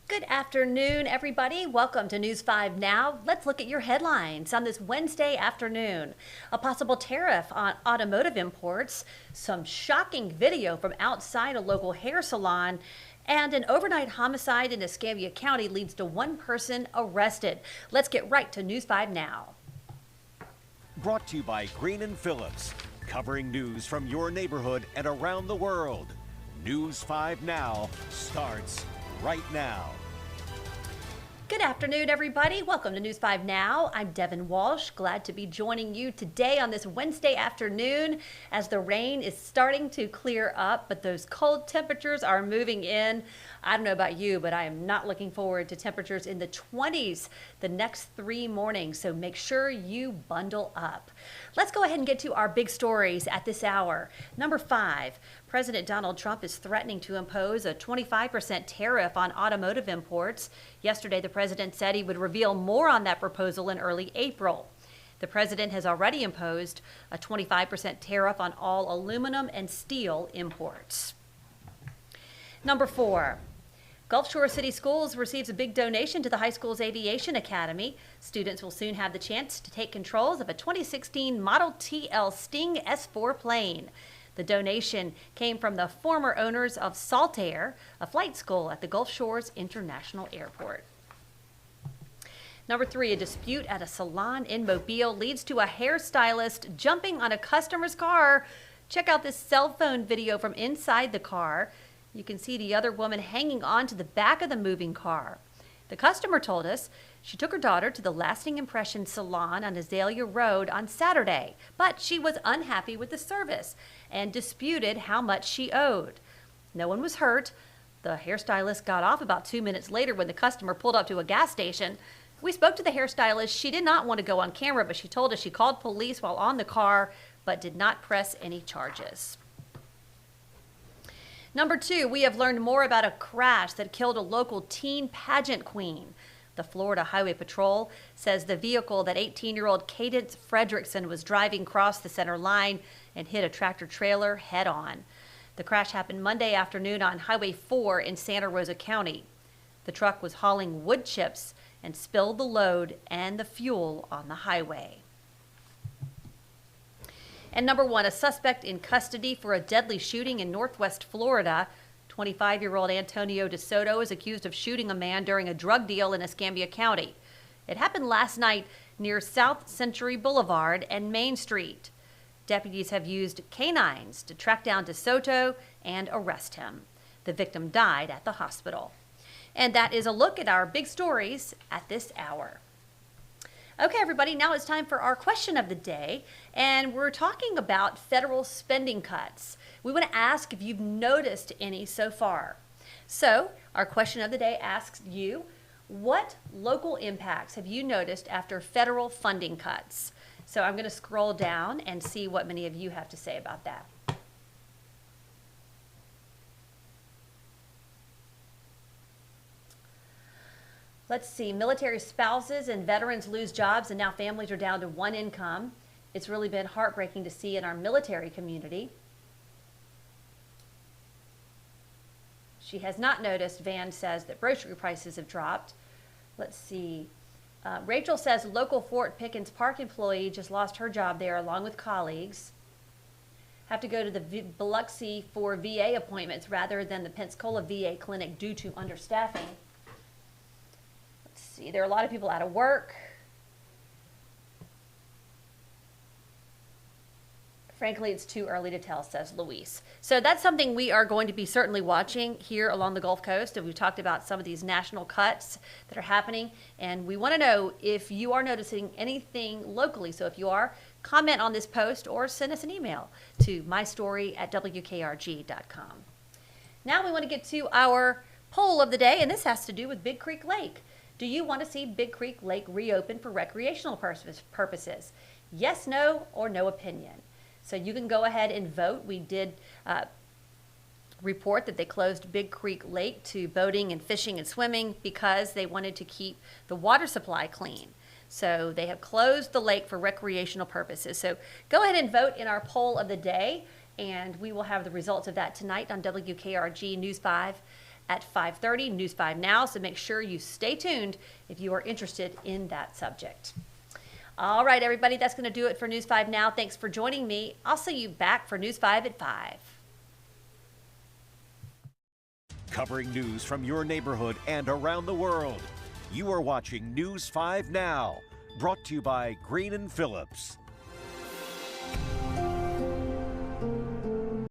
Good afternoon, everybody. Welcome to News 5 Now. Let's look at your headlines on this Wednesday afternoon. A possible tariff on automotive imports, some shocking video from outside a local hair salon, and an overnight homicide in Escambia County leads to one person arrested. Let's get right to News 5 Now. Brought to you by Green & Phillips, covering news from your neighborhood and around the world. News 5 Now starts right now. Good afternoon, everybody. Welcome to News 5 Now. I'm Devin Walsh. Glad to be joining you today on this Wednesday afternoon as the rain is starting to clear up, but those cold temperatures are moving in. I don't know about you, but I am not looking forward to temperatures in the 20s the next 3 mornings, so make sure you bundle up. Let's go ahead and get to our big stories at this hour. Number 5, President Donald Trump is threatening to impose a 25% tariff on automotive imports. Yesterday, the president said he would reveal more on that proposal in early April. The president has already imposed a 25% tariff on all aluminum and steel imports. Number 4, Gulf Shore City Schools receives a big donation to the high school's aviation academy. Students will soon have the chance to take controls of a 2016 Model TL Sting S4 plane. The donation came from the former owners of Saltair, a flight school at the Gulf Shores International Airport. Number 3, a dispute at a salon in Mobile leads to a hairstylist jumping on a customer's car. Check out this cell phone video from inside the car. You can see the other woman hanging on to the back of the moving car. The customer told us she took her daughter to the Lasting Impression salon on Azalea Road on Saturday, but she was unhappy with the service and disputed how much she owed. No one was hurt. The hairstylist got off about 2 minutes later when the customer pulled up to a gas station. We spoke to the hairstylist. She did not want to go on camera, but she told us she called police while on the car, but did not press any charges. Number 2, we have learned more about a crash that killed a local teen pageant queen. The Florida Highway Patrol says the vehicle that 18-year-old Cadence Fredrickson was driving crossed the center line and hit a tractor trailer head on. The crash happened Monday afternoon on Highway 4 in Santa Rosa County. The truck was hauling wood chips and spilled the load and the fuel on the highway. And number 1, a suspect in custody for a deadly shooting in Northwest Florida. 25-year-old Antonio DeSoto is accused of shooting a man during a drug deal in Escambia County. It happened last night near South Century Boulevard and Main Street. Deputies have used canines to track down DeSoto and arrest him. The victim died at the hospital. And that is a look at our big stories at this hour. Okay, everybody, now it's time for our question of the day, and we're talking about federal spending cuts. We want to ask if you've noticed any so far. So, our question of the day asks you, what local impacts have you noticed after federal funding cuts? So I'm going to scroll down and see what many of you have to say about that. Let's see, military spouses and veterans lose jobs and now families are down to one income. It's really been heartbreaking to see in our military community. She has not noticed, Van says, that grocery prices have dropped. Let's see. Rachel says local Fort Pickens Park employee just lost her job there along with colleagues. Have to go to the Biloxi for VA appointments rather than the Pensacola VA clinic due to understaffing. See, there are a lot of people out of work. Frankly, it's too early to tell, says Luis. So that's something we are going to be certainly watching here along the Gulf Coast. And we've talked about some of these national cuts that are happening. And we want to know if you are noticing anything locally. So if you are, comment on this post or send us an email to mystory@wkrg.com. Now we want to get to our poll of the day, and this has to do with Big Creek Lake. Do you want to see Big Creek Lake reopen for recreational purposes? Yes, no, or no opinion. So you can go ahead and vote. We did report that they closed Big Creek Lake to boating and fishing and swimming because they wanted to keep the water supply clean. So they have closed the lake for recreational purposes. So go ahead and vote in our poll of the day, and we will have the results of that tonight on WKRG News 5 at 5:30, News 5 Now, so make sure you stay tuned if you are interested in that subject. All right, everybody, that's going to do it for News 5 Now. Thanks for joining me. I'll see you back for News 5 at 5. Covering news from your neighborhood and around the world. You are watching News 5 Now, brought to you by Green & Phillips.